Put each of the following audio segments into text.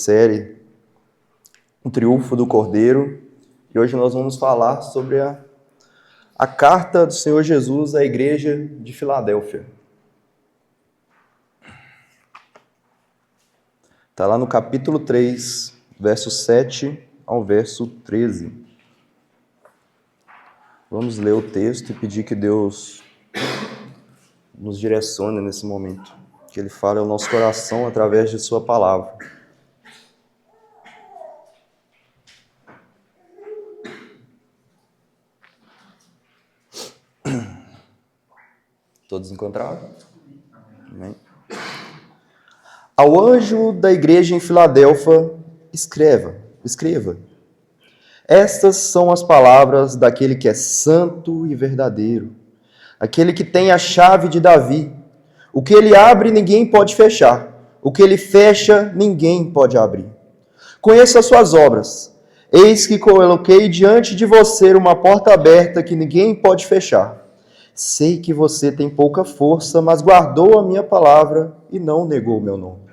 Série O Triunfo do Cordeiro, e hoje nós vamos falar sobre a carta do Senhor Jesus à igreja de Filadélfia. Está lá no capítulo 3, verso 7 ao verso 13. Vamos ler o texto e pedir que Deus nos direcione nesse momento, que Ele fale ao nosso coração através de Sua palavra. Todos encontraram? Amém. Ao anjo da igreja em Filadélfia, escreva. Estas são as palavras daquele que é santo e verdadeiro, aquele que tem a chave de Davi. O que ele abre, ninguém pode fechar. O que ele fecha, ninguém pode abrir. Conheça as suas obras. Eis que coloquei diante de você uma porta aberta que ninguém pode fechar. Sei que você tem pouca força, mas guardou a minha palavra e não negou o meu nome.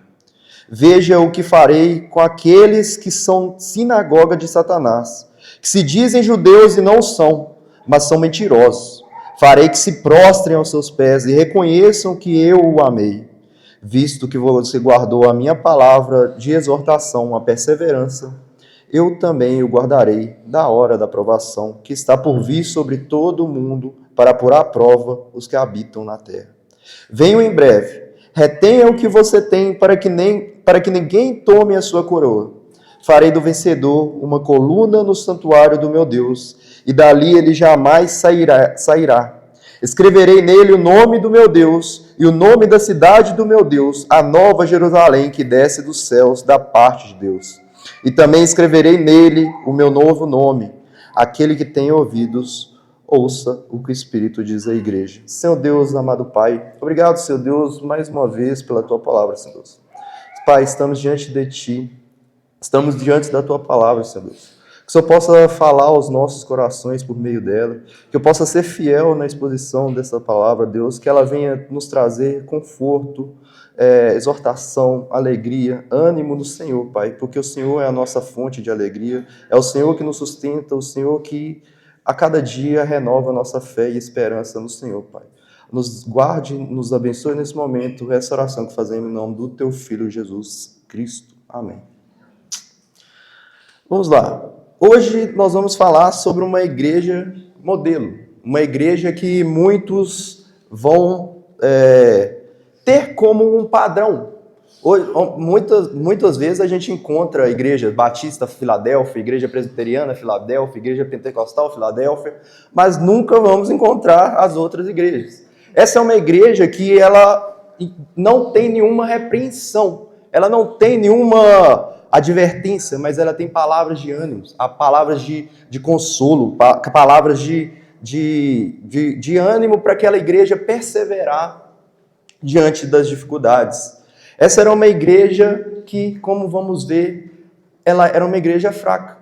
Veja o que farei com aqueles que são sinagoga de Satanás, que se dizem judeus e não são, mas são mentirosos. Farei que se prostrem aos seus pés e reconheçam que eu o amei. Visto que você guardou a minha palavra de exortação, a perseverança, eu também o guardarei da hora da provação, que está por vir sobre todo o mundo, para pôr à prova os que habitam na terra. Venho em breve. Retenha o que você tem, para que ninguém tome a sua coroa. Farei do vencedor uma coluna no santuário do meu Deus, e dali ele jamais sairá. Escreverei nele o nome do meu Deus e o nome da cidade do meu Deus, a nova Jerusalém que desce dos céus da parte de Deus. E também escreverei nele o meu novo nome. Aquele que tem ouvidos, ouça o que o Espírito diz à igreja. Senhor Deus, amado Pai, obrigado, Senhor Deus, mais uma vez pela Tua palavra, Senhor Deus. Pai, estamos diante de Ti, estamos diante da Tua palavra, Senhor Deus. Que o Senhor possa falar aos nossos corações por meio dela, que eu possa ser fiel na exposição dessa palavra, Deus, que ela venha nos trazer conforto, exortação, alegria, ânimo no Senhor, Pai, porque o Senhor é a nossa fonte de alegria, é o Senhor que nos sustenta, o Senhor que a cada dia renova a nossa fé e esperança no Senhor, Pai. Nos guarde, nos abençoe nesse momento, essa oração que fazemos em nome do Teu Filho Jesus Cristo. Amém. Vamos lá. Hoje nós vamos falar sobre uma igreja modelo, uma igreja que muitos vão ter como um padrão. Muitas vezes a gente encontra a igreja batista Filadélfia, igreja presbiteriana Filadélfia, igreja pentecostal Filadélfia, mas nunca vamos encontrar as outras igrejas. Essa é uma igreja que ela não tem nenhuma repreensão, ela não tem nenhuma advertência, mas ela tem palavras de ânimo, palavras de consolo, palavras de ânimo para aquela igreja perseverar diante das dificuldades. Essa era uma igreja que, como vamos ver, ela era uma igreja fraca.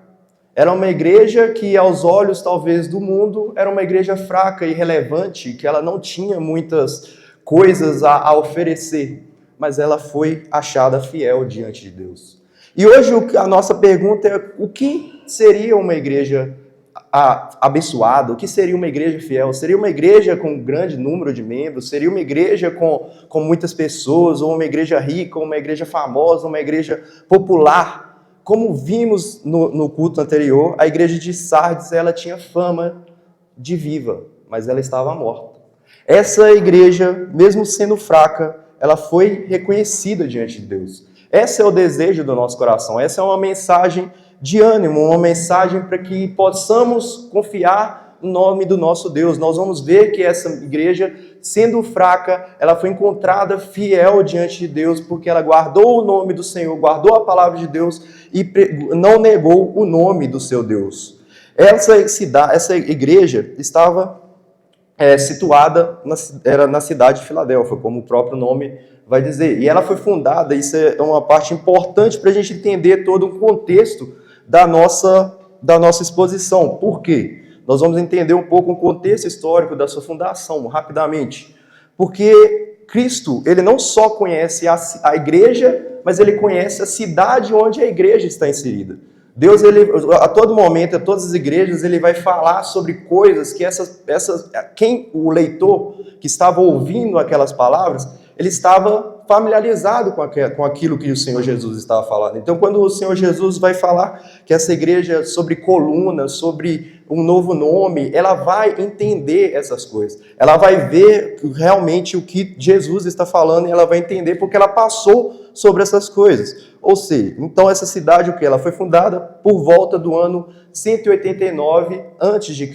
Era uma igreja que, aos olhos, talvez, do mundo, era uma igreja fraca e irrelevante, que ela não tinha muitas coisas a oferecer, mas ela foi achada fiel diante de Deus. E hoje a nossa pergunta é: o que seria uma igreja abençoada? O que seria uma igreja fiel? Seria uma igreja com um grande número de membros? Seria uma igreja com muitas pessoas? Ou uma igreja rica? Ou uma igreja famosa? Uma igreja popular? Como vimos no culto anterior, a igreja de Sardes, ela tinha fama de viva, mas ela estava morta. Essa igreja, mesmo sendo fraca, ela foi reconhecida diante de Deus. Esse é o desejo do nosso coração. Essa é uma mensagem de ânimo, uma mensagem para que possamos confiar no nome do nosso Deus. Nós vamos ver que essa igreja, sendo fraca, ela foi encontrada fiel diante de Deus, porque ela guardou o nome do Senhor, guardou a palavra de Deus e não negou o nome do seu Deus. Essa igreja estava situada na cidade de Filadélfia, como o próprio nome vai dizer. E ela foi fundada, isso é uma parte importante para a gente entender todo o contexto da nossa exposição. Por quê? Nós vamos entender um pouco o contexto histórico da sua fundação, rapidamente. Porque Cristo, ele não só conhece a igreja mas ele conhece a cidade onde a igreja está inserida. Deus, ele, a todo momento, a todas as igrejas, ele vai falar sobre coisas que quem o leitor que estava ouvindo aquelas palavras, ele estava familiarizado com aquilo que o Senhor Jesus estava falando. Então, quando o Senhor Jesus vai falar que essa igreja sobre colunas, sobre um novo nome, ela vai entender essas coisas. Ela vai ver realmente o que Jesus está falando e ela vai entender porque ela passou sobre essas coisas. Ou seja, então essa cidade, o que? Ela foi fundada por volta do ano 189 a.C.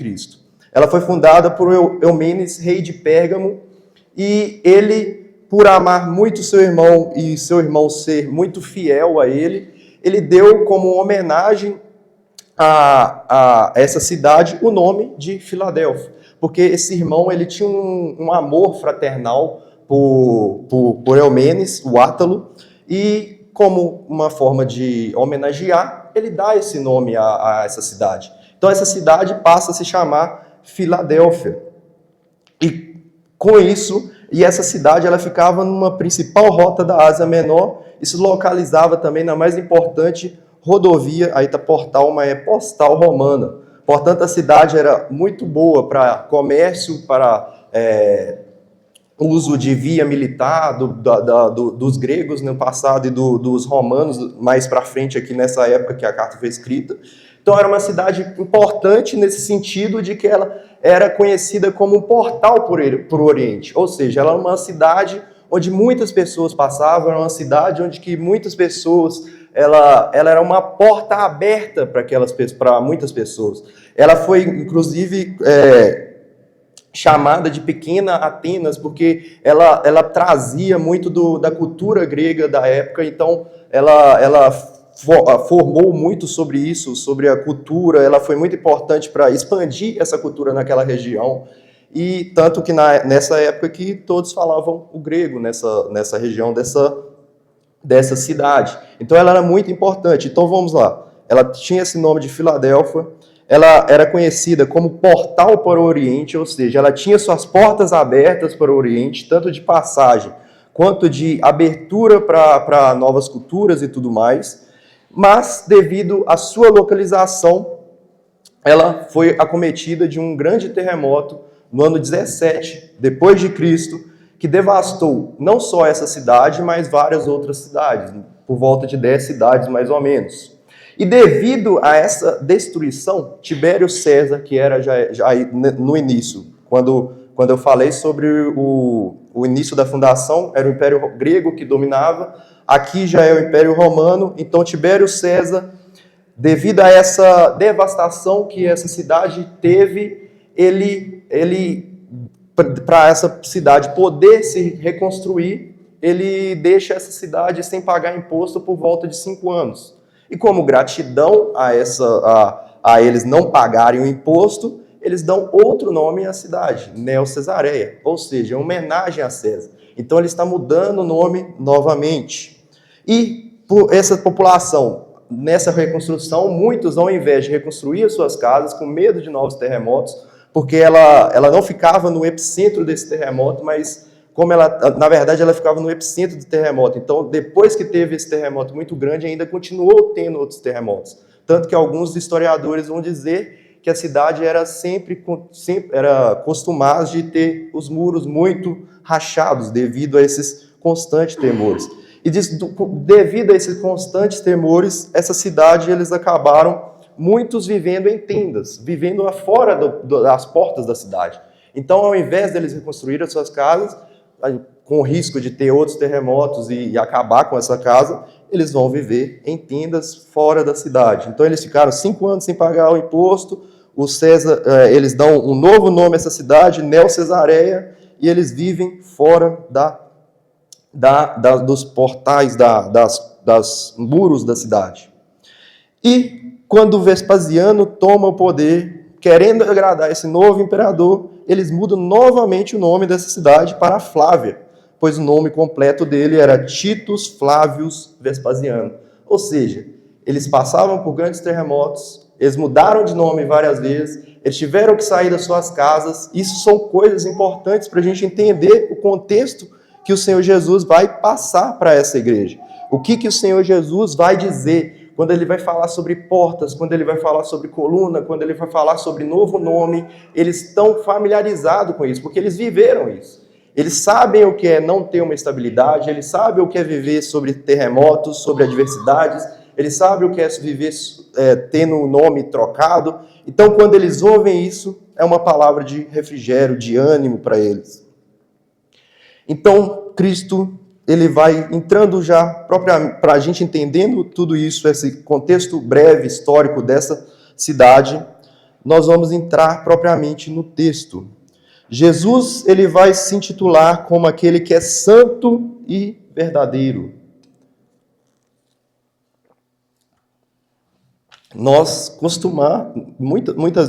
Ela foi fundada por Eumenes, rei de Pérgamo, e ele, por amar muito seu irmão e seu irmão ser muito fiel a ele, ele deu como homenagem a essa cidade o nome de Filadélfia, porque esse irmão ele tinha um amor fraternal por Eumenes, o Átalo, e como uma forma de homenagear, ele dá esse nome a essa cidade. Então essa cidade passa a se chamar Filadélfia. E com isso, essa cidade ela ficava numa principal rota da Ásia Menor e se localizava também na mais importante rodovia, aí está portal, mas é postal romana. Portanto, a cidade era muito boa para comércio, para uso de via militar dos gregos no passado e dos romanos mais para frente aqui nessa época que a carta foi escrita. Então era uma cidade importante nesse sentido de que ela era conhecida como um portal para o Oriente, ou seja, ela era uma cidade onde muitas pessoas passavam, era uma cidade onde que muitas pessoas, ela era uma porta aberta para muitas pessoas. Ela foi inclusive chamada de Pequena Atenas, porque ela trazia muito da cultura grega da época, então ela formou muito sobre isso, sobre a cultura, ela foi muito importante para expandir essa cultura naquela região, e tanto que nessa época que todos falavam o grego nessa região dessa cidade. Então ela era muito importante. Então vamos lá, ela tinha esse nome de Filadélfia. Ela era conhecida como portal para o Oriente, ou seja, ela tinha suas portas abertas para o Oriente, tanto de passagem quanto de abertura para novas culturas e tudo mais, mas devido à sua localização, ela foi acometida de um grande terremoto no ano 17 depois de Cristo, que devastou não só essa cidade, mas várias outras cidades, por volta de 10 cidades mais ou menos. E devido a essa destruição, Tibério César, que era já no início, quando eu falei sobre o início da fundação, era o Império Grego que dominava, aqui já é o Império Romano, então Tibério César, devido a essa devastação que essa cidade teve, para essa cidade poder se reconstruir, ele deixa essa cidade sem pagar imposto por volta de 5 anos. E como gratidão a eles não pagarem o imposto, eles dão outro nome à cidade, Neo-Cesareia, ou seja, homenagem a César. Então ele está mudando o nome novamente. E por essa população, nessa reconstrução, muitos, ao invés de reconstruir as suas casas, com medo de novos terremotos, porque ela não ficava no epicentro desse terremoto, mas como na verdade, ela ficava no epicentro do terremoto. Então, depois que teve esse terremoto muito grande, ainda continuou tendo outros terremotos. Tanto que alguns historiadores vão dizer que a cidade era sempre era costumada de ter os muros muito rachados, devido a esses constantes temores. E devido a esses constantes temores, essa cidade, eles acabaram, muitos vivendo em tendas, vivendo fora das portas da cidade. Então, ao invés deles reconstruir as suas casas, com o risco de ter outros terremotos e acabar com essa casa, eles vão viver em tendas fora da cidade. Então eles ficaram 5 anos sem pagar o imposto, eles dão um novo nome a essa cidade, Neo-Cesareia, e eles vivem fora dos portais, das muros da cidade. E quando Vespasiano toma o poder, querendo agradar esse novo imperador, eles mudam novamente o nome dessa cidade para Flávia, pois o nome completo dele era Titus Flávius Vespasiano. Ou seja, eles passavam por grandes terremotos, eles mudaram de nome várias vezes, eles tiveram que sair das suas casas. Isso são coisas importantes para a gente entender o contexto que o Senhor Jesus vai passar para essa igreja. O que o Senhor Jesus vai dizer quando ele vai falar sobre portas, quando ele vai falar sobre coluna, quando ele vai falar sobre novo nome. Eles estão familiarizados com isso, porque eles viveram isso. Eles sabem o que é não ter uma estabilidade, eles sabem o que é viver sobre terremotos, sobre adversidades, eles sabem o que é viver tendo o nome trocado. Então, quando eles ouvem isso, é uma palavra de refrigério, de ânimo para eles. Então, Cristo, ele vai entrando já, para a gente entendendo tudo isso, esse contexto breve, histórico dessa cidade, nós vamos entrar propriamente no texto. Jesus, ele vai se intitular como aquele que é santo e verdadeiro. Muitas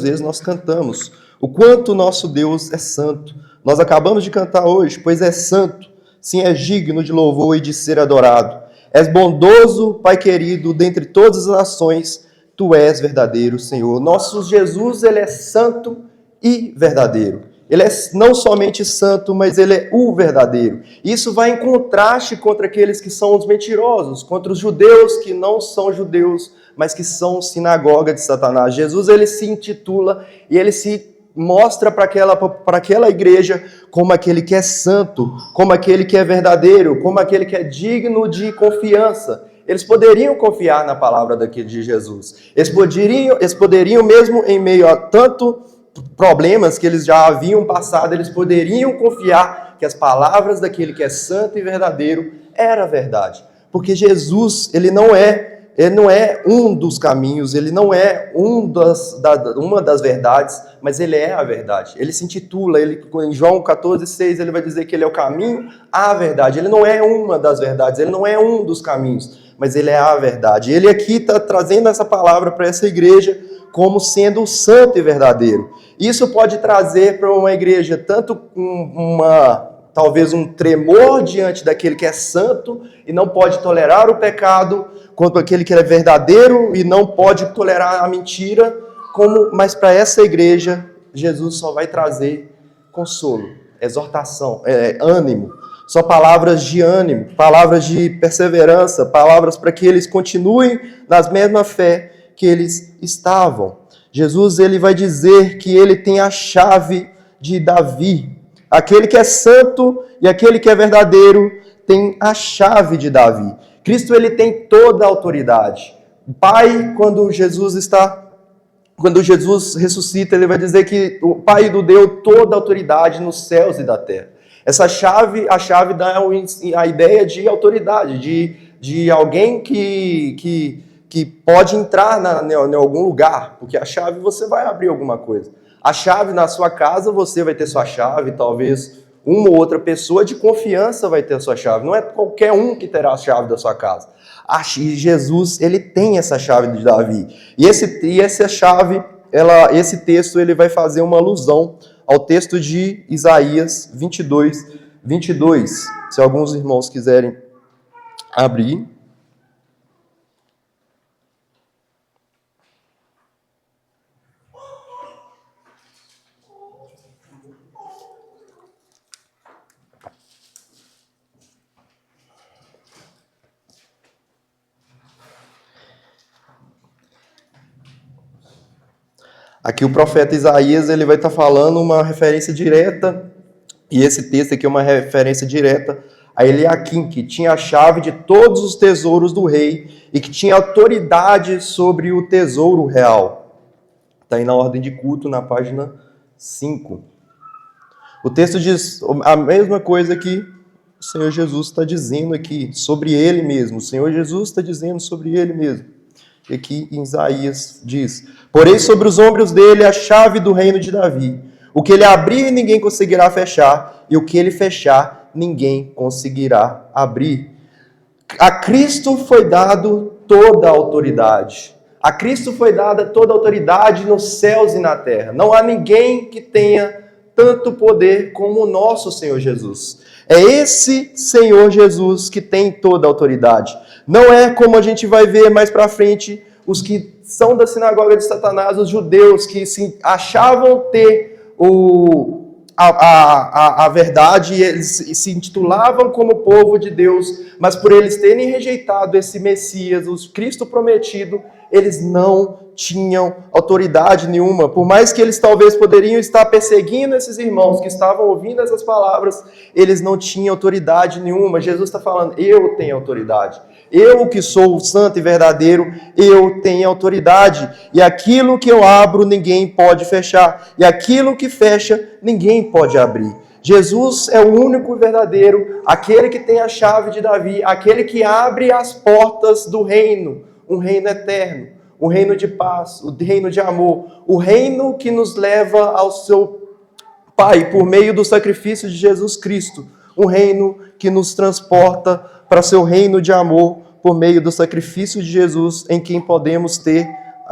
vezes nós cantamos o quanto nosso Deus é santo. Nós acabamos de cantar hoje, pois é santo, sim, é digno de louvor e de ser adorado. És bondoso, Pai querido, dentre todas as nações, tu és verdadeiro, Senhor. Nosso Jesus, ele é santo e verdadeiro. Ele é não somente santo, mas ele é o verdadeiro. Isso vai em contraste contra aqueles que são os mentirosos, contra os judeus que não são judeus, mas que são sinagoga de Satanás. Jesus, ele se intitula e ele se mostra para aquela igreja como aquele que é santo, como aquele que é verdadeiro, como aquele que é digno de confiança. Eles poderiam confiar na palavra de Jesus. Eles poderiam mesmo em meio a tanto problemas que eles já haviam passado, eles poderiam confiar que as palavras daquele que é santo e verdadeiro era verdade. Porque Jesus, ele não é um dos caminhos, ele não é uma das verdades, mas ele é a verdade. Ele se intitula, em João 14,6, ele vai dizer que ele é o caminho, a verdade. Ele não é uma das verdades, ele não é um dos caminhos, mas ele é a verdade. Ele aqui está trazendo essa palavra para essa igreja como sendo santo e verdadeiro. Isso pode trazer para uma igreja tanto talvez um tremor diante daquele que é santo e não pode tolerar o pecado, quanto aquele que é verdadeiro e não pode tolerar a mentira, mas para essa igreja, Jesus só vai trazer consolo, exortação, ânimo, só palavras de ânimo, palavras de perseverança, palavras para que eles continuem na mesma fé que eles estavam. Jesus, ele vai dizer que ele tem a chave de Davi. Aquele que é santo e aquele que é verdadeiro tem a chave de Davi. Cristo, ele tem toda a autoridade. O Pai, quando Jesus ressuscita, ele vai dizer que o Pai lhe deu toda a autoridade nos céus e da terra. A chave dá a ideia de autoridade, de alguém que pode entrar em algum lugar, porque a chave você vai abrir alguma coisa. A chave na sua casa, você vai ter sua chave, talvez uma ou outra pessoa de confiança vai ter a sua chave. Não é qualquer um que terá a chave da sua casa. E Jesus, ele tem essa chave de Davi. E essa chave, esse texto, ele vai fazer uma alusão ao texto de Isaías 22. Se alguns irmãos quiserem abrir. Aqui o profeta Isaías, ele vai estar falando uma referência direta, e esse texto aqui é uma referência direta a Eliaquim, que tinha a chave de todos os tesouros do rei e que tinha autoridade sobre o tesouro real. Está aí na ordem de culto, na página 5. O texto diz a mesma coisa que o Senhor Jesus está dizendo aqui, sobre ele mesmo. O Senhor Jesus está dizendo sobre ele mesmo. E aqui em Isaías diz: porém sobre os ombros dele a chave do reino de Davi. O que ele abrir, ninguém conseguirá fechar, e o que ele fechar, ninguém conseguirá abrir. A Cristo foi dado toda a autoridade. A Cristo foi dada toda a autoridade nos céus e na terra. Não há ninguém que tenha tanto poder como o nosso Senhor Jesus. É esse Senhor Jesus que tem toda a autoridade. Não é como a gente vai ver mais para frente, os que são da sinagoga de Satanás, os judeus que se achavam ter a verdade, e eles se intitulavam como povo de Deus, mas por eles terem rejeitado esse Messias, o Cristo prometido, eles não tinham autoridade nenhuma. Por mais que eles talvez poderiam estar perseguindo esses irmãos que estavam ouvindo essas palavras, eles não tinham autoridade nenhuma. Jesus está falando, eu tenho autoridade. Eu que sou o santo e verdadeiro, eu tenho autoridade. E aquilo que eu abro, ninguém pode fechar. E aquilo que fecha, ninguém pode abrir. Jesus é o único verdadeiro, aquele que tem a chave de Davi, aquele que abre as portas do reino, um reino eterno, um reino de paz, o reino de amor, o reino que nos leva ao seu Pai por meio do sacrifício de Jesus Cristo, um reino que nos transporta para seu reino de amor por meio do sacrifício de Jesus, em quem podemos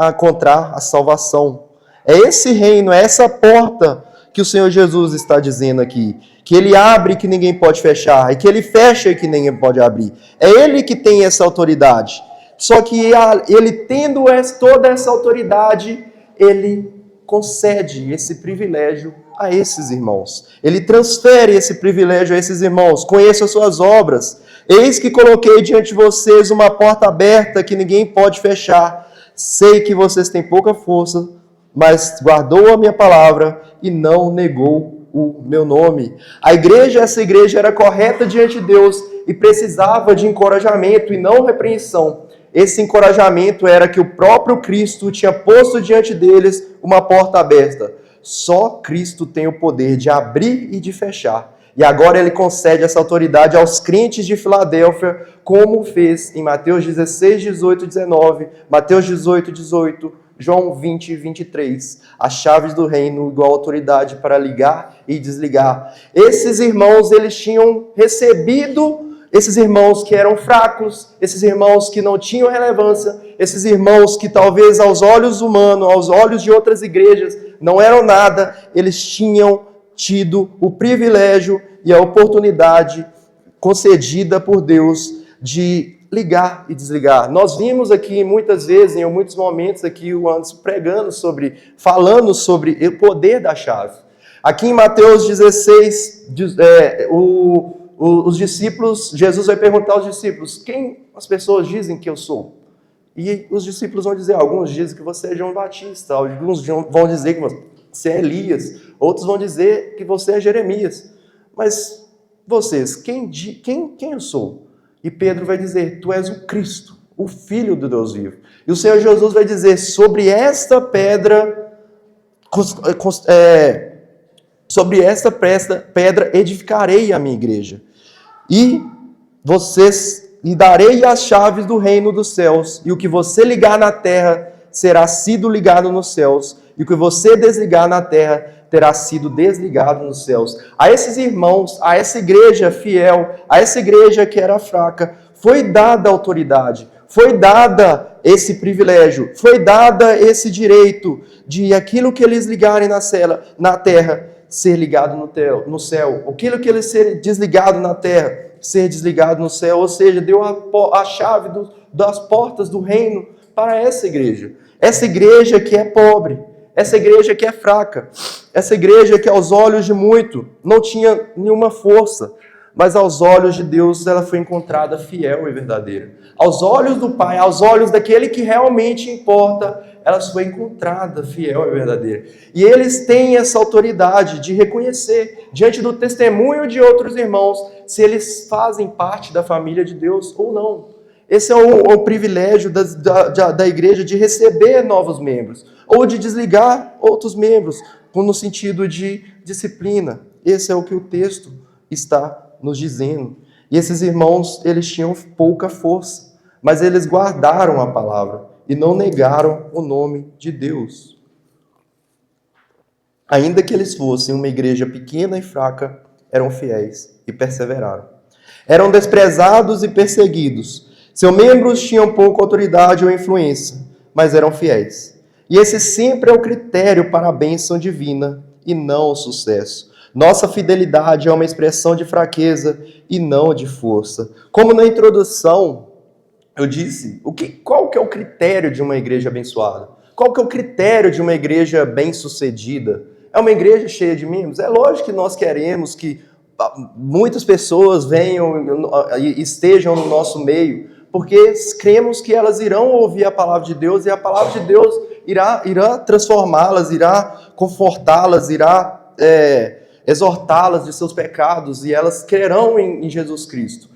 encontrar a salvação. É esse reino, é essa porta que o Senhor Jesus está dizendo aqui, que Ele abre e que ninguém pode fechar, e que Ele fecha e que ninguém pode abrir. É Ele que tem essa autoridade. Só que Ele tendo toda essa autoridade, Ele concede esse privilégio a esses irmãos. Ele transfere esse privilégio a esses irmãos. Conheça as suas obras. Eis que coloquei diante de vocês uma porta aberta que ninguém pode fechar. Sei que vocês têm pouca força, mas guardou a minha palavra e não negou o meu nome. Essa igreja era correta diante de Deus e precisava de encorajamento e não repreensão. Esse encorajamento era que o próprio Cristo tinha posto diante deles uma porta aberta. Só Cristo tem o poder de abrir e de fechar. E agora ele concede essa autoridade aos crentes de Filadélfia, como fez em Mateus 16, 18 e 19, Mateus 18, 18, João 20 e 23. As chaves do reino, igual autoridade para ligar e desligar. Esses irmãos, eles tinham recebido, esses irmãos que eram fracos, esses irmãos que não tinham relevância, esses irmãos que talvez aos olhos humanos, aos olhos de outras igrejas, não eram nada, eles tinham tido o privilégio e a oportunidade concedida por Deus de ligar e desligar. Nós vimos aqui muitas vezes, em muitos momentos aqui, o Anderson falando sobre o poder da chave. Aqui em Mateus 16, os discípulos, Jesus vai perguntar aos discípulos, quem as pessoas dizem que eu sou? E os discípulos vão dizer, alguns dizem que você é João Batista, alguns vão dizer que você é Elias, outros vão dizer que você é Jeremias. Mas vocês, quem eu sou? E Pedro vai dizer, tu és o Cristo, o Filho do Deus vivo. E o Senhor Jesus vai dizer, sobre esta pedra edificarei a minha igreja. E darei as chaves do reino dos céus, e o que você ligar na terra será sido ligado nos céus, e o que você desligar na terra terá sido desligado nos céus. A esses irmãos, a essa igreja fiel, a essa igreja que era fraca, foi dada autoridade, foi dada esse privilégio, foi dada esse direito de aquilo que eles ligarem na terra ser ligado no céu, aquilo que eles ser desligado na terra ser desligado no céu, ou seja, deu a chave das portas do reino para essa igreja que é pobre, essa igreja que é fraca, essa igreja que aos olhos de muito não tinha nenhuma força, mas aos olhos de Deus ela foi encontrada fiel e verdadeira. Aos olhos do Pai, aos olhos daquele que realmente importa, ela foi encontrada fiel e verdadeira. E eles têm essa autoridade de reconhecer, diante do testemunho de outros irmãos, se eles fazem parte da família de Deus ou não. Esse é o privilégio da igreja de receber novos membros, ou de desligar outros membros, no sentido de disciplina. Esse é o que o texto está nos dizendo. E esses irmãos, eles tinham pouca força, mas eles guardaram a palavra e não negaram o nome de Deus. Ainda que eles fossem uma igreja pequena e fraca, eram fiéis e perseveraram. Eram desprezados e perseguidos. Seus membros tinham pouca autoridade ou influência, mas eram fiéis. E esse sempre é o critério para a bênção divina e não o sucesso. Nossa fidelidade é uma expressão de fraqueza e não de força. Como na introdução eu disse, qual que é o critério de uma igreja abençoada? Qual que é o critério de uma igreja bem-sucedida? É uma igreja cheia de mimos? É lógico que nós queremos que muitas pessoas venham e estejam no nosso meio, porque cremos que elas irão ouvir a palavra de Deus e a palavra de Deus irá transformá-las, irá confortá-las, irá exortá-las de seus pecados e elas crerão em Jesus Cristo.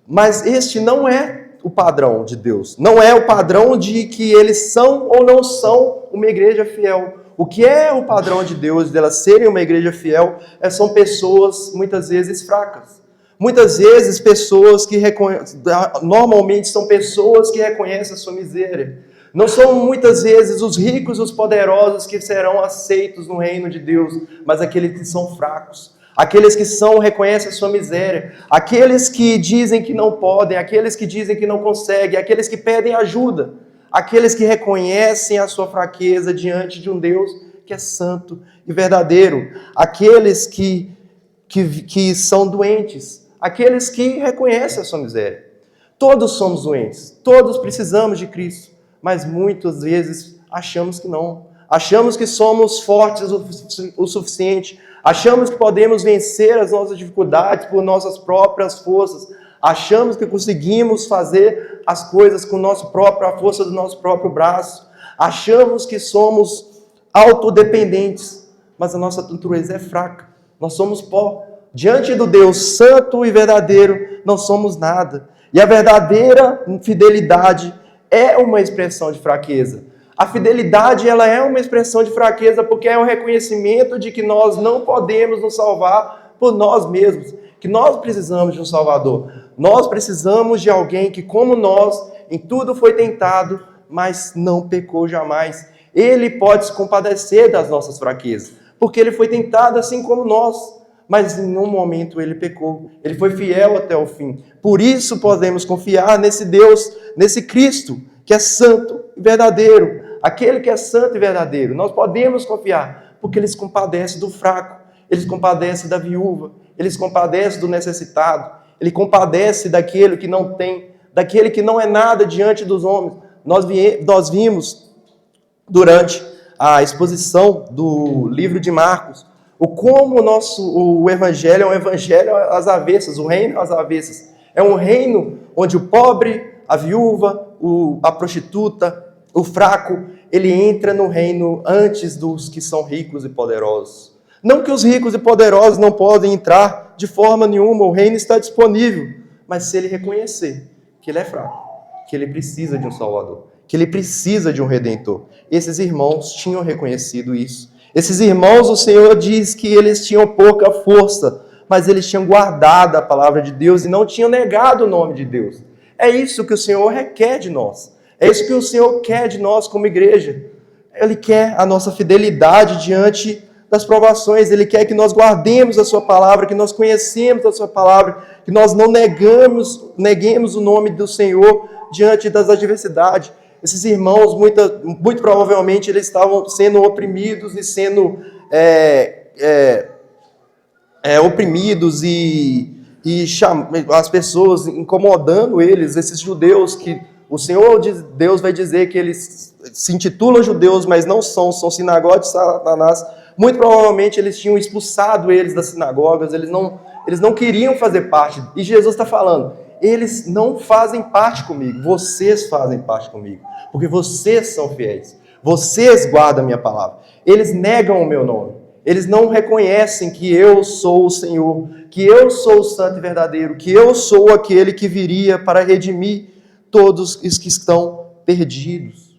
Mas este não é o padrão de Deus, não é o padrão de que eles são ou não são uma igreja fiel. O que é o padrão de Deus, delas serem uma igreja fiel, são pessoas muitas vezes fracas. Muitas vezes pessoas que normalmente são pessoas que reconhecem a sua miséria. Não são muitas vezes os ricos e os poderosos que serão aceitos no reino de Deus, mas aqueles que são fracos. Aqueles que reconhecem a sua miséria, aqueles que dizem que não podem, aqueles que dizem que não conseguem, aqueles que pedem ajuda, aqueles que reconhecem a sua fraqueza diante de um Deus que é santo e verdadeiro, aqueles que são doentes, aqueles que reconhecem a sua miséria. Todos somos doentes, todos precisamos de Cristo, mas muitas vezes achamos que não. Achamos que somos fortes o suficiente, achamos que podemos vencer as nossas dificuldades por nossas próprias forças, achamos que conseguimos fazer as coisas com a força do nosso próprio braço, achamos que somos autodependentes, mas a nossa natureza é fraca, nós somos pó. Diante do Deus santo e verdadeiro, não somos nada. E a verdadeira fidelidade é uma expressão de fraqueza. A fidelidade, ela é uma expressão de fraqueza porque é um reconhecimento de que nós não podemos nos salvar por nós mesmos, que nós precisamos de um Salvador. Nós precisamos de alguém que, como nós, em tudo foi tentado, mas não pecou jamais. Ele pode se compadecer das nossas fraquezas, porque ele foi tentado assim como nós, mas em nenhum momento ele pecou. Ele foi fiel até o fim. Por isso podemos confiar nesse Deus, nesse Cristo, que é santo e verdadeiro. Aquele que é santo e verdadeiro, nós podemos confiar, porque ele se compadece do fraco, ele se compadece da viúva, ele se compadece do necessitado, ele compadece daquele que não tem, daquele que não é nada diante dos homens. Nós vimos, durante a exposição do livro de Marcos, como o evangelho é um evangelho às avessas, o reino às avessas. É um reino onde o pobre, a viúva, a prostituta, o fraco, ele entra no reino antes dos que são ricos e poderosos. Não que os ricos e poderosos não podem entrar de forma nenhuma, o reino está disponível. Mas se ele reconhecer que ele é fraco, que ele precisa de um Salvador, que ele precisa de um Redentor. Esses irmãos tinham reconhecido isso. Esses irmãos, o Senhor diz que eles tinham pouca força, mas eles tinham guardado a palavra de Deus e não tinham negado o nome de Deus. É isso que o Senhor requer de nós. É isso que o Senhor quer de nós como igreja. Ele quer a nossa fidelidade diante das provações. Ele quer que nós guardemos a sua palavra, que nós conhecemos a sua palavra, que nós não neguemos o nome do Senhor diante das adversidades. Esses irmãos, muito provavelmente, eles estavam sendo oprimidos e sendo oprimidos e as pessoas incomodando eles, esses judeus que o Senhor Deus vai dizer que eles se intitulam judeus, mas não são sinagoga de Satanás. Muito provavelmente eles tinham expulsado eles das sinagogas, eles não queriam fazer parte. E Jesus está falando, eles não fazem parte comigo, vocês fazem parte comigo, porque vocês são fiéis, vocês guardam a minha palavra. Eles negam o meu nome, eles não reconhecem que eu sou o Senhor, que eu sou o santo e verdadeiro, que eu sou aquele que viria para redimir todos os que estão perdidos.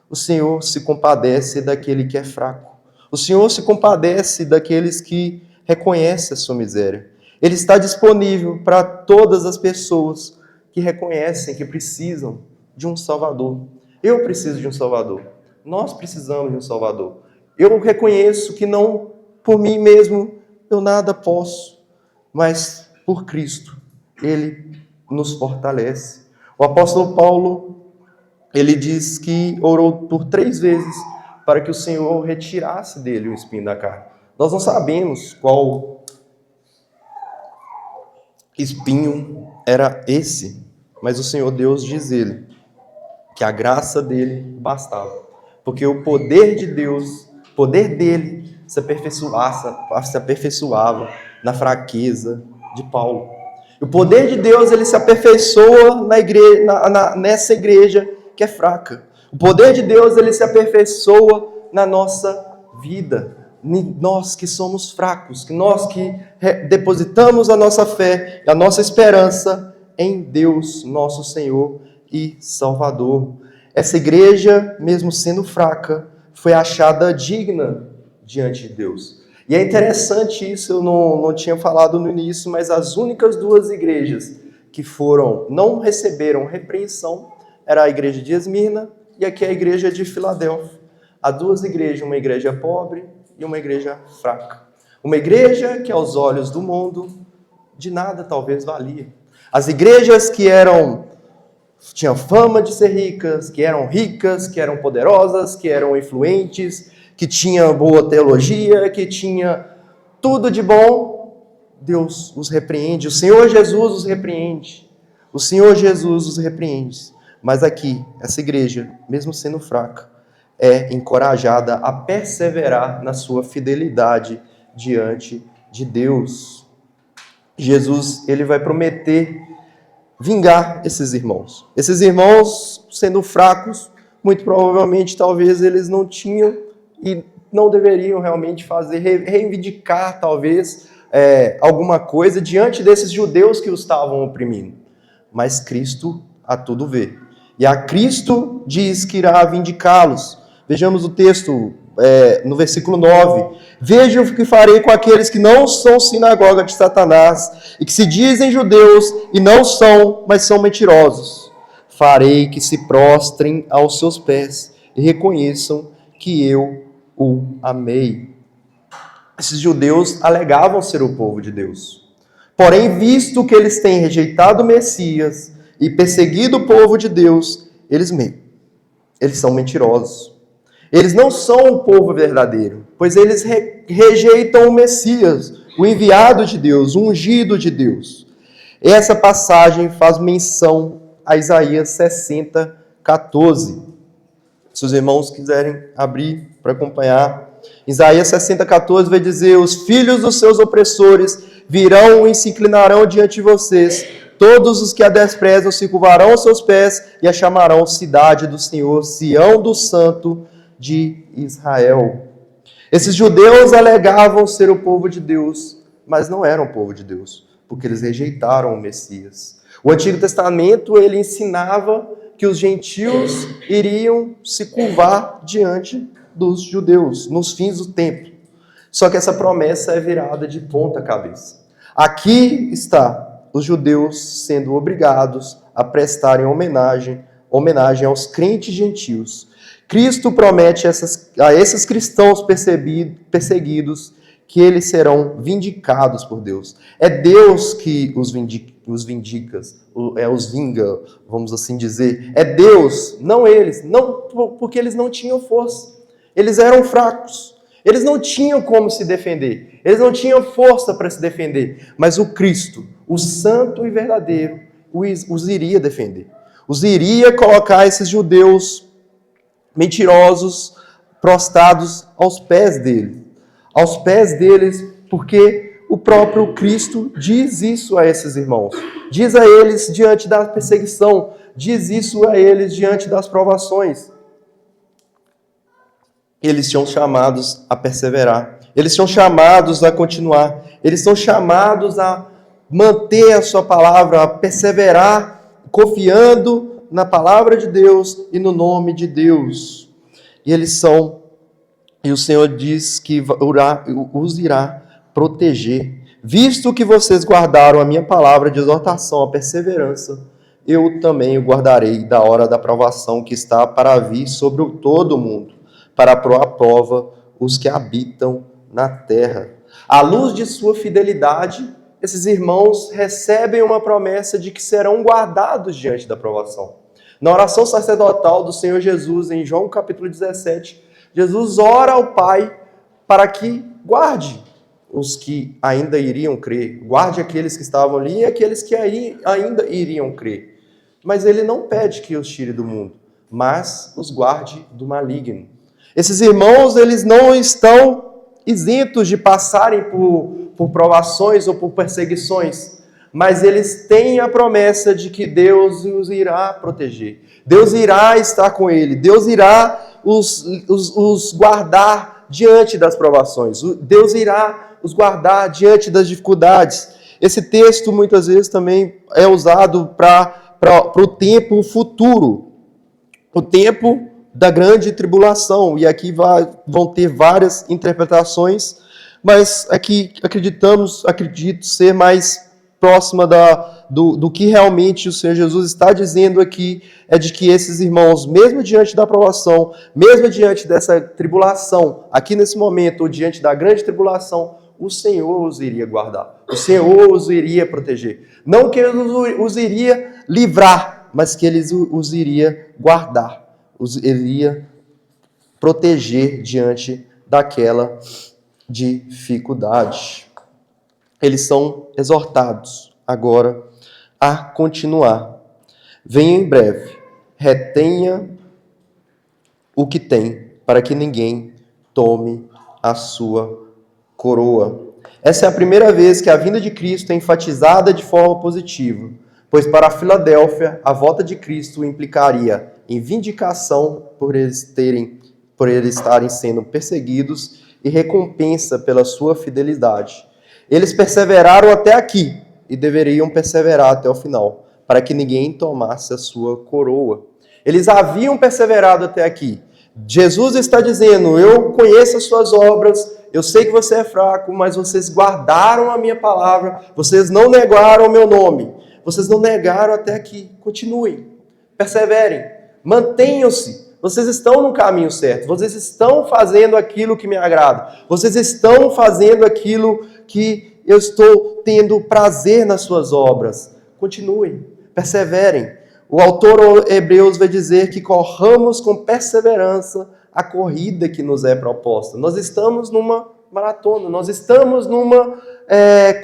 O Senhor se compadece daquele que é fraco. O Senhor se compadece daqueles que reconhecem a sua miséria. Ele está disponível para todas as pessoas que reconhecem que precisam de um Salvador. Eu preciso de um Salvador. Nós precisamos de um Salvador. Eu reconheço que não por mim mesmo eu nada posso, mas por Cristo. Ele nos fortalece. O apóstolo Paulo, ele diz que orou por 3 vezes para que o Senhor retirasse dele o espinho da carne. Nós não sabemos qual espinho era esse, mas o Senhor Deus diz ele que a graça dele bastava, porque o poder de Deus, o poder dele se aperfeiçoava na fraqueza de Paulo. O poder de Deus, ele se aperfeiçoa nessa igreja que é fraca. O poder de Deus, ele se aperfeiçoa na nossa vida. Nós que somos fracos, nós que depositamos a nossa fé, a nossa esperança em Deus, nosso Senhor e Salvador. Essa igreja, mesmo sendo fraca, foi achada digna diante de Deus. E é interessante isso, eu não tinha falado no início, mas as únicas duas igrejas que não receberam repreensão era a igreja de Esmirna e aqui a igreja de Filadélfia. Há duas igrejas, uma igreja pobre e uma igreja fraca. Uma igreja que aos olhos do mundo de nada talvez valia. As igrejas que tinham fama de ser ricas, que eram poderosas, que eram influentes, que tinham boa teologia, que tinha tudo de bom, Deus os repreende, o Senhor Jesus os repreende. O Senhor Jesus os repreende. Mas aqui, essa igreja, mesmo sendo fraca, é encorajada a perseverar na sua fidelidade diante de Deus. Jesus, ele vai prometer vingar esses irmãos. Esses irmãos, sendo fracos, muito provavelmente, talvez eles não tinham e não deveriam realmente reivindicar, talvez, alguma coisa diante desses judeus que os estavam oprimindo. Mas Cristo a tudo vê. E a Cristo diz que irá vindicá-los. Vejamos o texto no versículo 9. Veja o que farei com aqueles que não são sinagoga de Satanás e que se dizem judeus e não são, mas são mentirosos. Farei que se prostrem aos seus pés e reconheçam que eu o amei. Esses judeus alegavam ser o povo de Deus. Porém, visto que eles têm rejeitado o Messias e perseguido o povo de Deus, eles são mentirosos. Eles não são o povo verdadeiro, pois eles rejeitam o Messias, o enviado de Deus, o ungido de Deus. Essa passagem faz menção a Isaías 60, 14. Se os irmãos quiserem abrir para acompanhar. Isaías 60, 14 vai dizer: os filhos dos seus opressores virão e se inclinarão diante de vocês. Todos os que a desprezam se curvarão aos seus pés e a chamarão cidade do Senhor, Sião do Santo de Israel. Esses judeus alegavam ser o povo de Deus, mas não eram o povo de Deus, porque eles rejeitaram o Messias. O Antigo Testamento, ele ensinava que os gentios iriam se curvar diante dos judeus, nos fins do templo. Só que essa promessa é virada de ponta cabeça. Aqui está os judeus sendo obrigados a prestarem homenagem aos crentes gentios. Cristo promete a esses cristãos perseguidos que eles serão vindicados por Deus. É Deus que os vinga, vamos assim dizer. É Deus, não eles, não, porque eles não tinham força. Eles eram fracos. Eles não tinham como se defender. Eles não tinham força para se defender. Mas o Cristo, o santo e verdadeiro, os iria defender. Os iria colocar esses judeus mentirosos prostrados aos pés dele. Aos pés deles, porque o próprio Cristo diz isso a esses irmãos. Diz a eles diante da perseguição. Diz isso a eles diante das provações. Eles são chamados a perseverar. Eles são chamados a continuar. Eles são chamados a manter a sua palavra, a perseverar, confiando na palavra de Deus e no nome de Deus. E o Senhor diz que os irá proteger. Visto que vocês guardaram a minha palavra de exortação à perseverança, eu também o guardarei da hora da provação que está para vir sobre todo o mundo, para pôr à prova os que habitam na terra. À luz de sua fidelidade, esses irmãos recebem uma promessa de que serão guardados diante da provação. Na oração sacerdotal do Senhor Jesus, em João capítulo 17, Jesus ora ao Pai para que guarde os que ainda iriam crer, guarde aqueles que estavam ali e aqueles que ainda iriam crer. Mas ele não pede que os tire do mundo, mas os guarde do maligno. Esses irmãos, eles não estão isentos de passarem por provações ou por perseguições, mas eles têm a promessa de que Deus os irá proteger. Deus irá estar com ele. Deus irá os guardar diante das provações. Deus irá os guardar diante das dificuldades. Esse texto muitas vezes também é usado para o tempo futuro, o tempo da grande tribulação. E aqui vão ter várias interpretações, mas aqui acredito ser mais próxima do que realmente o Senhor Jesus está dizendo aqui, é de que esses irmãos, mesmo diante da provação, mesmo diante dessa tribulação, aqui nesse momento, ou diante da grande tribulação, o Senhor os iria guardar, o Senhor os iria proteger. Não que Ele os iria livrar, mas que Ele os iria guardar, os iria proteger diante daquela dificuldade. Eles são exortados agora a continuar. Venha em breve, retenha o que tem, para que ninguém tome a sua coroa. Essa é a primeira vez que a vinda de Cristo é enfatizada de forma positiva, pois para a Filadélfia, a volta de Cristo implicaria em vindicação por eles estarem sendo perseguidos e recompensa pela sua fidelidade. Eles perseveraram até aqui e deveriam perseverar até o final, para que ninguém tomasse a sua coroa. Eles haviam perseverado até aqui. Jesus está dizendo: eu conheço as suas obras, eu sei que você é fraco, mas vocês guardaram a minha palavra, vocês não negaram o meu nome, vocês não negaram até aqui. Continuem, perseverem, mantenham-se. Vocês estão no caminho certo, vocês estão fazendo aquilo que me agrada, vocês estão fazendo aquilo que eu estou tendo prazer nas suas obras. Continuem, perseverem. O autor Hebreus vai dizer que corramos com perseverança a corrida que nos é proposta. Nós estamos numa maratona, nós estamos numa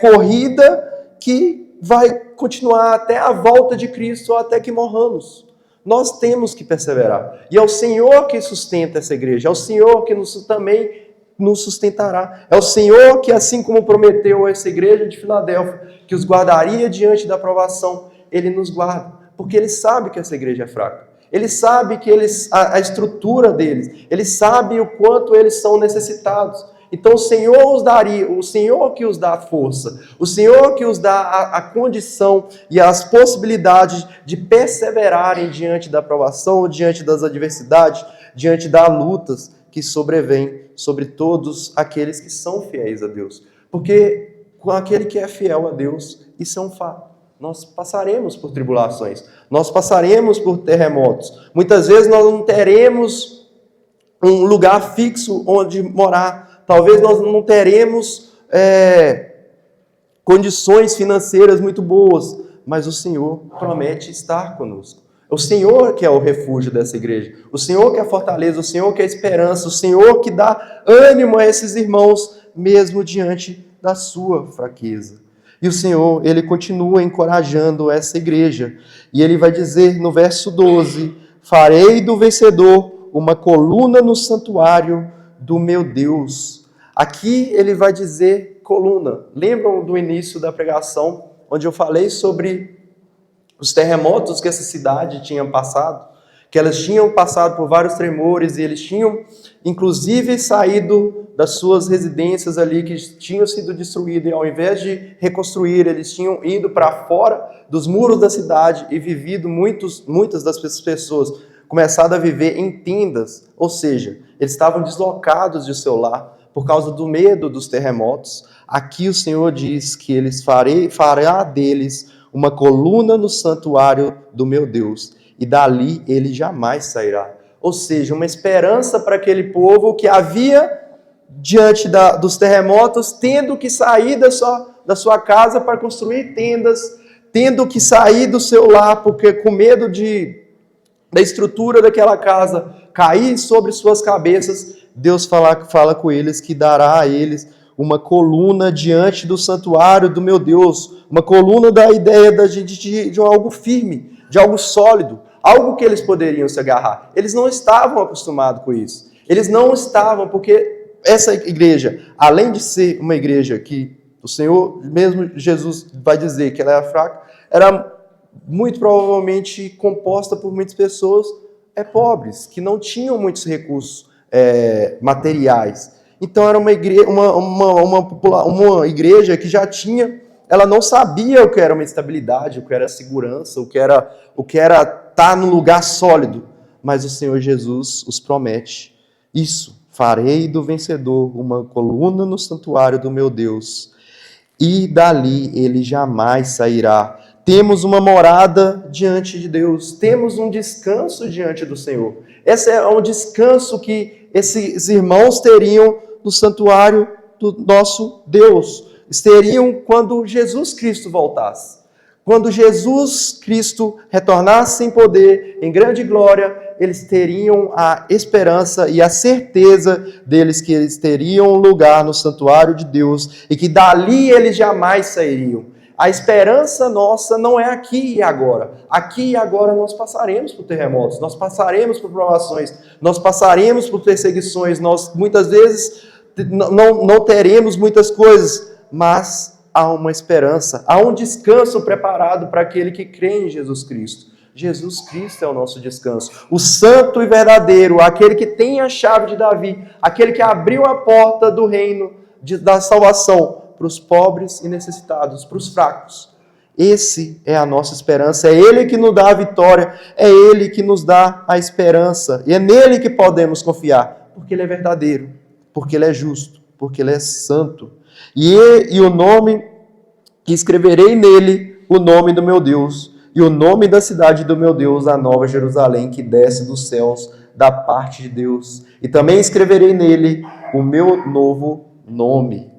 corrida que vai continuar até a volta de Cristo, ou até que morramos. Nós temos que perseverar. E é o Senhor que sustenta essa igreja, é o Senhor que também nos sustentará. É o Senhor que, assim como prometeu a essa igreja de Filadélfia, que os guardaria diante da provação, Ele nos guarda. Porque Ele sabe que essa igreja é fraca. Ele sabe que a estrutura deles, Ele sabe o quanto eles são necessitados. Então o Senhor os daria, o Senhor que os dá a força, o Senhor que os dá a condição e as possibilidades de perseverarem diante da provação, diante das adversidades, diante das lutas que sobrevêm sobre todos aqueles que são fiéis a Deus. Porque com aquele que é fiel a Deus, isso é um fato. Nós passaremos por tribulações, nós passaremos por terremotos. Muitas vezes nós não teremos um lugar fixo onde morar. Talvez nós não teremos condições financeiras muito boas, mas o Senhor promete estar conosco. É o Senhor que é o refúgio dessa igreja, o Senhor que é a fortaleza, o Senhor que é a esperança, o Senhor que dá ânimo a esses irmãos, mesmo diante da sua fraqueza. E o Senhor, Ele continua encorajando essa igreja. E Ele vai dizer no verso 12, farei do vencedor uma coluna no santuário do meu Deus. Aqui Ele vai dizer coluna. Lembram do início da pregação, onde eu falei sobre os terremotos que essa cidade tinha passado? Que elas tinham passado por vários tremores e eles tinham, inclusive, saído das suas residências ali que tinham sido destruídas, e ao invés de reconstruir, eles tinham ido para fora dos muros da cidade e vivido, muitas das pessoas começado a viver em tendas, ou seja, eles estavam deslocados de seu lar por causa do medo dos terremotos. Aqui o Senhor diz que eles fará deles uma coluna no santuário do meu Deus, e dali ele jamais sairá. Ou seja, uma esperança para aquele povo que havia, diante dos terremotos, tendo que sair da sua casa para construir tendas, tendo que sair do seu lar, porque com medo da estrutura daquela casa cair sobre suas cabeças, Deus fala com eles que dará a eles uma coluna diante do santuário do meu Deus, uma coluna da ideia de algo firme, de algo sólido, algo que eles poderiam se agarrar. Eles não estavam acostumados com isso. Eles não estavam, porque essa igreja, além de ser uma igreja que o Senhor, mesmo Jesus vai dizer que ela era fraca, era muito provavelmente composta por muitas pessoas pobres, que não tinham muitos recursos materiais. Então era uma igreja que já tinha, ela não sabia o que era uma estabilidade, o que era segurança, o que era estar num lugar sólido. Mas o Senhor Jesus os promete isso: farei do vencedor uma coluna no santuário do meu Deus, e dali ele jamais sairá. Temos uma morada diante de Deus, temos um descanso diante do Senhor. Esse é um descanso que esses irmãos teriam no santuário do nosso Deus. Teriam quando Jesus Cristo voltasse. Quando Jesus Cristo retornasse em poder, em grande glória, eles teriam a esperança e a certeza deles que eles teriam um lugar no santuário de Deus e que dali eles jamais sairiam. A esperança nossa não é aqui e agora. Aqui e agora nós passaremos por terremotos, nós passaremos por provações, nós passaremos por perseguições, nós muitas vezes não teremos muitas coisas, mas há uma esperança, há um descanso preparado para aquele que crê em Jesus Cristo. Jesus Cristo é o nosso descanso. O santo e verdadeiro, aquele que tem a chave de Davi, aquele que abriu a porta do reino da salvação para os pobres e necessitados, para os fracos. Esse é a nossa esperança, é Ele que nos dá a vitória, é Ele que nos dá a esperança, e é nele que podemos confiar, porque Ele é verdadeiro, porque Ele é justo, porque Ele é santo. E o nome que escreverei nele, o nome do meu Deus, e o nome da cidade do meu Deus, a nova Jerusalém, que desce dos céus da parte de Deus. E também escreverei nele o meu novo nome.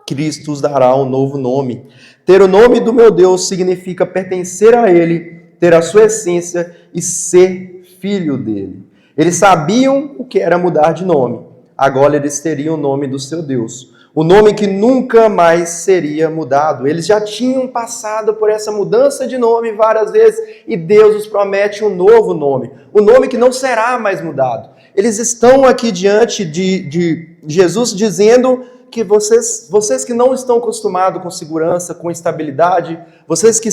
Cristo os dará um novo nome. Ter o nome do meu Deus significa pertencer a Ele, ter a sua essência e ser filho dele. Eles sabiam o que era mudar de nome. Agora eles teriam o nome do seu Deus. O nome que nunca mais seria mudado. Eles já tinham passado por essa mudança de nome várias vezes e Deus os promete um novo nome. O nome que não será mais mudado. Eles estão aqui diante de Jesus dizendo que vocês que não estão acostumados com segurança, com estabilidade, vocês que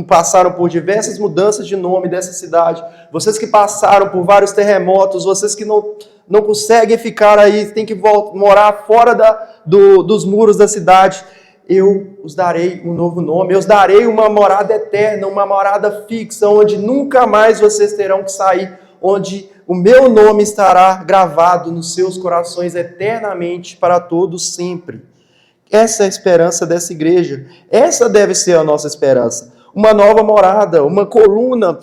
passaram por diversas mudanças de nome dessa cidade, vocês que passaram por vários terremotos, vocês que não conseguem ficar aí, tem que morar fora dos muros da cidade, eu os darei um novo nome, eu os darei uma morada eterna, uma morada fixa, onde nunca mais vocês terão que sair, onde o meu nome estará gravado nos seus corações eternamente, para todos sempre. Essa é a esperança dessa igreja. Essa deve ser a nossa esperança. Uma nova morada, uma coluna,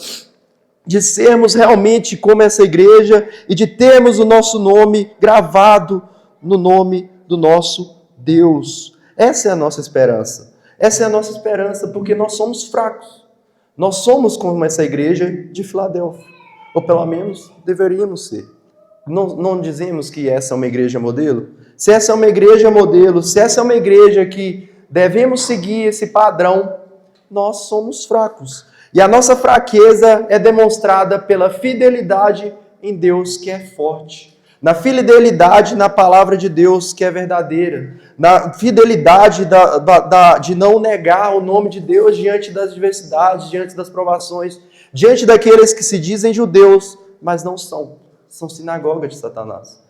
de sermos realmente como essa igreja e de termos o nosso nome gravado no nome do nosso Deus. Essa é a nossa esperança. Essa é a nossa esperança porque nós somos fracos. Nós somos como essa igreja de Filadélfia. Ou pelo menos deveríamos ser. Não dizemos que essa é uma igreja modelo? Se essa é uma igreja modelo, se essa é uma igreja que devemos seguir esse padrão, nós somos fracos. E a nossa fraqueza é demonstrada pela fidelidade em Deus, que é forte. Na fidelidade na palavra de Deus, que é verdadeira. Na fidelidade de não negar o nome de Deus diante das adversidades, diante das provações, diante daqueles que se dizem judeus, mas não são. São sinagoga de Satanás.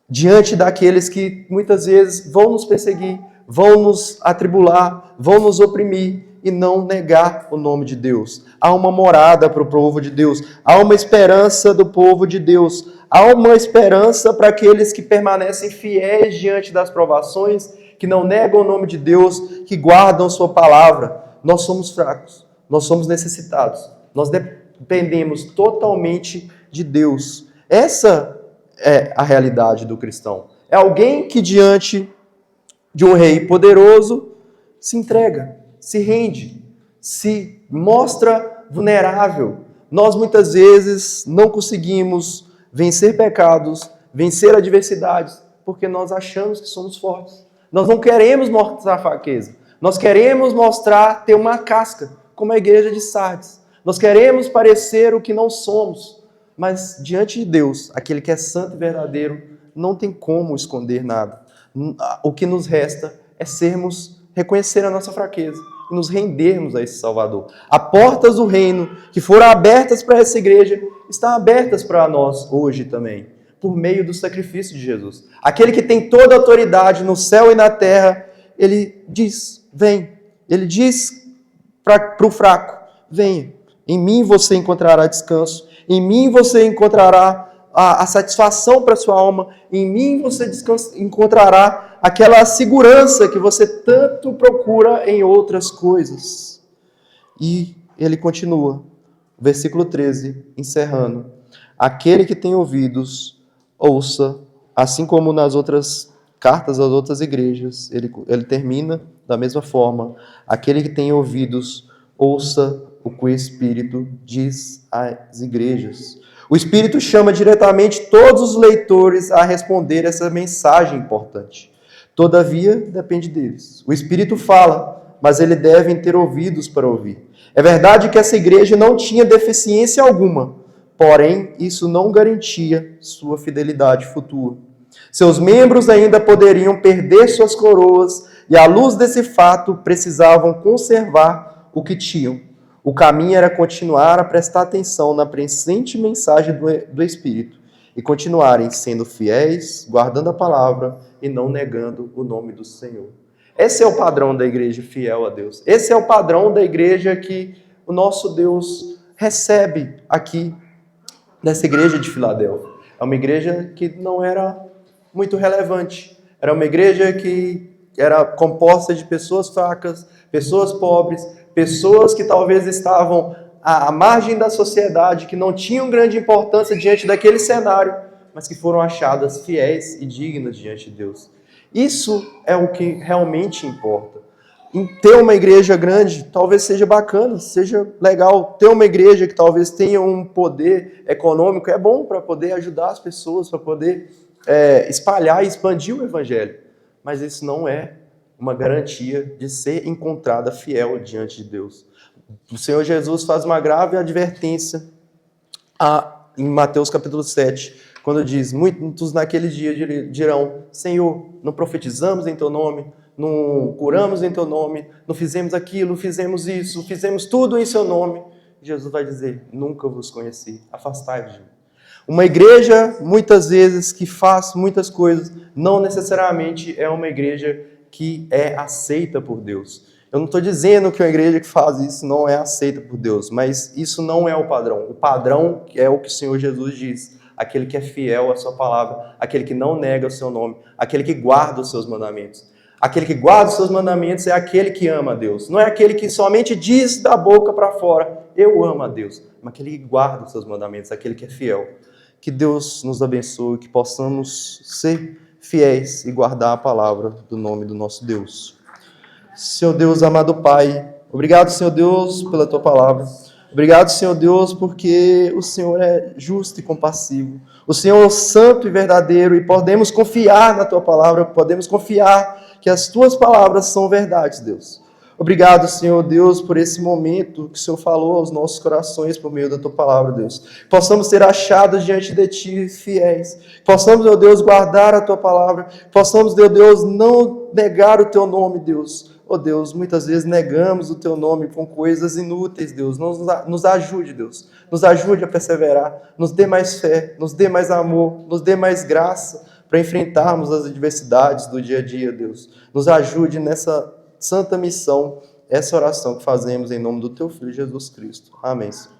Diante daqueles que muitas vezes vão nos perseguir, vão nos atribular, vão nos oprimir e não negar o nome de Deus. Há uma morada para o povo de Deus. Há uma esperança do povo de Deus. Há uma esperança para aqueles que permanecem fiéis diante das provações, que não negam o nome de Deus, que guardam sua palavra. Nós somos fracos, nós somos necessitados. Nós dependemos totalmente de Deus. Essa é a realidade do cristão. É alguém que diante de um rei poderoso se entrega, se rende, se mostra vulnerável. Nós muitas vezes não conseguimos vencer pecados, vencer adversidades, porque nós achamos que somos fortes. Nós não queremos mostrar fraqueza. Nós queremos ter uma casca, como a igreja de Sardes. Nós queremos parecer o que não somos. Mas diante de Deus, aquele que é santo e verdadeiro, não tem como esconder nada. O que nos resta é reconhecer a nossa fraqueza e nos rendermos a esse Salvador. As portas do reino que foram abertas para essa igreja estão abertas para nós hoje também, por meio do sacrifício de Jesus. Aquele que tem toda a autoridade no céu e na terra, ele diz, vem. Ele diz para o fraco, venha. Em mim você encontrará descanso. Em mim você encontrará a satisfação para a sua alma. Em mim você encontrará aquela segurança que você tanto procura em outras coisas. E ele continua, versículo 13, encerrando. Aquele que tem ouvidos, ouça, assim como nas outras cartas às outras igrejas, ele termina da mesma forma. Aquele que tem ouvidos, ouça o que o Espírito diz às igrejas. O Espírito chama diretamente todos os leitores a responder essa mensagem importante. Todavia, depende deles. O Espírito fala, mas eles devem ter ouvidos para ouvir. É verdade que essa igreja não tinha deficiência alguma, porém, isso não garantia sua fidelidade futura. Seus membros ainda poderiam perder suas coroas e, à luz desse fato, precisavam conservar o que tinham. O caminho era continuar a prestar atenção na presente mensagem do Espírito e continuarem sendo fiéis, guardando a palavra e não negando o nome do Senhor. Esse é o padrão da igreja fiel a Deus. Esse é o padrão da igreja que o nosso Deus recebe aqui nessa igreja de Filadélfia. É uma igreja que não era muito relevante. Era uma igreja que era composta de pessoas fracas, pessoas pobres, pessoas que talvez estavam à margem da sociedade, que não tinham grande importância diante daquele cenário, mas que foram achadas fiéis e dignas diante de Deus. Isso é o que realmente importa. Em ter uma igreja grande, talvez seja bacana, seja legal. Ter uma igreja que talvez tenha um poder econômico é bom para poder ajudar as pessoas, para poder espalhar e expandir o evangelho. Mas isso não é uma garantia de ser encontrada fiel diante de Deus. O Senhor Jesus faz uma grave advertência em Mateus capítulo 7, quando diz, muitos naquele dia dirão, Senhor, não profetizamos em teu nome, não curamos em teu nome, não fizemos aquilo, fizemos isso, fizemos tudo em seu nome. Jesus vai dizer, nunca vos conheci, afastai-vos de mim. Uma igreja, muitas vezes, que faz muitas coisas, não necessariamente é uma igreja que é aceita por Deus. Eu não estou dizendo que uma igreja que faz isso não é aceita por Deus, mas isso não é o padrão. O padrão é o que o Senhor Jesus diz, aquele que é fiel à sua palavra, aquele que não nega o seu nome, aquele que guarda os seus mandamentos. Aquele que guarda os seus mandamentos é aquele que ama a Deus. Não é aquele que somente diz da boca para fora, eu amo a Deus, mas aquele que guarda os seus mandamentos, aquele que é fiel. Que Deus nos abençoe, que possamos ser fiéis e guardar a palavra do nome do nosso Deus. Senhor Deus, amado Pai, obrigado, Senhor Deus, pela Tua palavra. Obrigado, Senhor Deus, porque o Senhor é justo e compassivo. O Senhor é santo e verdadeiro e podemos confiar na Tua palavra, podemos confiar que as Tuas palavras são verdades, Deus. Obrigado, Senhor Deus, por esse momento que o Senhor falou aos nossos corações por meio da Tua palavra, Deus. Possamos ser achados diante de Ti fiéis. Possamos, meu Deus, guardar a Tua palavra. Possamos, meu Deus, não negar o Teu nome, Deus. Oh Deus, muitas vezes negamos o Teu nome com coisas inúteis, Deus. Nos ajude, Deus. Nos ajude a perseverar. Nos dê mais fé, nos dê mais amor, nos dê mais graça para enfrentarmos as adversidades do dia a dia, Deus. Nos ajude nessa santa missão, essa oração que fazemos em nome do Teu Filho Jesus Cristo. Amém, Senhor.